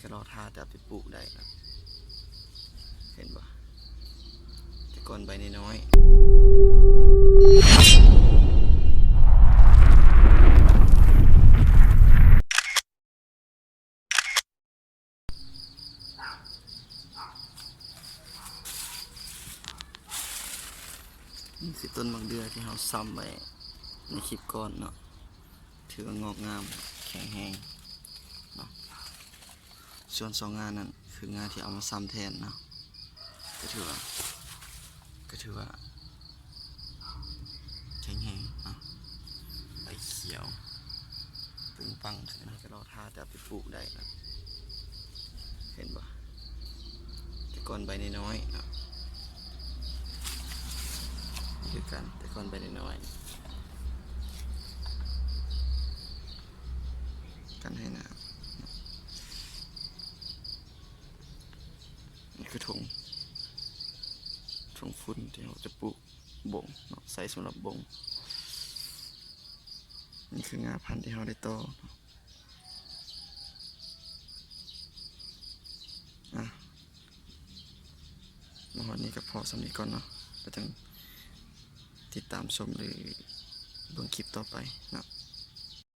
ก็รอท่าแต่ไปปลูกได้นะเห็นปะแต่ก่อนใบน้อยนี่คือต้นมะเดื่อที่เราซ้ำไว้ในคลิปก่อนเนาะถือว่างอกงามแข็งแรงเนาะส่วน2 งานนั้นคืองานที่เอามาซ้ำแทนเนาะก็ถือว่าแข็งแรงเนาะใบเขียวปึงปังขึ้นก็รอท่าแต่ไปปลูกได้นะเห็นปะแต่ก่อนใบน้อยๆเนาะคือกันแต่ก่อนใบน้อยๆกันให้น้ำนี่คือถุงฝุ่นที่เราจะปลูกบ่งเนาะใส่สำหรับบ่งนี่คืองาพันธุ์ที่เราได้ต่อมาวันนี้ก็พอสำนี้ก่อนเนาะก็ต้องติดตามชมหรือเบิ่งคลิปต่อไปเนาะ